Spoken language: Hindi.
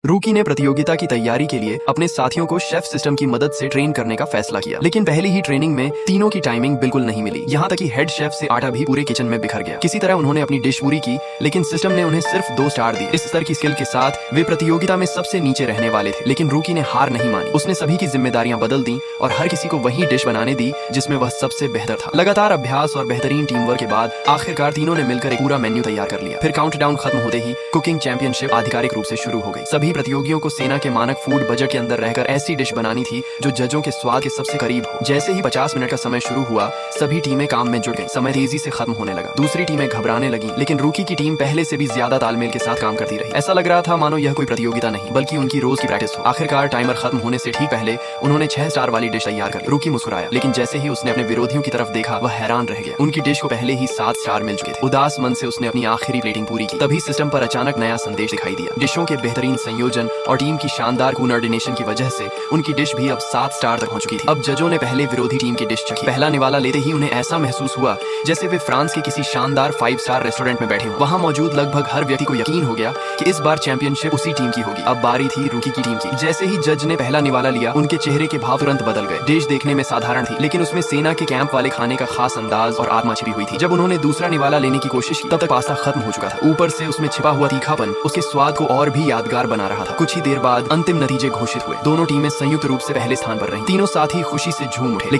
रूकी ने प्रतियोगिता की तैयारी के लिए अपने साथियों को शेफ सिस्टम की मदद से ट्रेन करने का फैसला किया, लेकिन पहली ही ट्रेनिंग में तीनों की टाइमिंग बिल्कुल नहीं मिली। यहाँ तक कि हेड शेफ से आटा भी पूरे किचन में बिखर गया। किसी तरह उन्होंने अपनी डिश पूरी की, लेकिन सिस्टम ने उन्हें सिर्फ 2 स्टार दिए। इस स्तर की स्किल के साथ वे प्रतियोगिता में सबसे नीचे रहने वाले थे, लेकिन रूकी ने हार नहीं मानी। उसने सभी की जिम्मेदारियां बदल दी और हर किसी को वही डिश बनाने दी जिसमें वह सबसे बेहतर था। लगातार अभ्यास और बेहतरीन टीम वर्क के बाद आखिरकार तीनों ने मिलकर एक पूरा मेन्यू तैयार कर लिया। फिर काउंटडाउन खत्म होते ही कुकिंग चैंपियनशिप आधिकारिक रूप से शुरू हो गई। सभी प्रतियोगियों को सेना के मानक फूड बजट के अंदर रहकर ऐसी डिश बनानी थी जो जजों के स्वाद के सबसे करीब हो। जैसे ही 50 मिनट का समय शुरू हुआ, सभी टीमें काम में जुट गईं। समय तेजी से खत्म होने लगा। दूसरी टीमें घबराने लगी, लेकिन रूकी की टीम पहले से भी ज्यादा तालमेल के साथ काम करती रही। ऐसा लग रहा था मानो यह कोई प्रतियोगिता नहीं बल्कि उनकी रोज की प्रैक्टिस हो। आखिरकार टाइमर खत्म होने से ठीक पहले उन्होंने 6 स्टार वाली डिश तैयार कर ली। रूकी मुस्कुराया, लेकिन जैसे ही उसने अपने विरोधियों की तरफ देखा, वह हैरान रह गया। उनकी डिश को पहले ही 7 स्टार मिल चुके थे। उदास मन से उसने अपनी आखिरी प्लेटिंग पूरी की। तभी सिस्टम पर अचानक नया संदेश दिखाई दिया। डिशों के बेहतरीन संयोजन और टीम की शानदार कोऑर्डिनेशन की वजह से उनकी डिश भी अब 7 स्टार तक पहुंच चुकी थी। अब जजों ने पहले विरोधी टीम की डिश चखी। पहला निवाला लेते ही उन्हें ऐसा महसूस हुआ जैसे वे फ्रांस के किसी शानदार 5 स्टार रेस्टोरेंट में बैठे हों। वहां मौजूद लगभग हर व्यक्ति को यकीन हो गया कि इस बार चैंपियनशिप उसी टीम की होगी। अब बारी थी रूकी की टीम की। जैसे ही जज ने पहला निवाला लिया, उनके चेहरे के भाव तुरंत बदल गए। डिश देखने में साधारण थी, लेकिन उसमें सेना के कैंप वाले खाने का खास अंदाज और आत्मा छिपी हुई थी। जब उन्होंने दूसरा निवाला लेने की कोशिश की, तब तक पास्ता खत्म हो चुका था। ऊपर से उसमें छिपा हुआ तीखापन उसके स्वाद को और भी यादगार बना रहा था। कुछ ही देर बाद अंतिम नतीजे घोषित हुए। दोनों टीमें संयुक्त रूप से पहले स्थान पर रहीं। तीनों साथी खुशी से झूम उठे।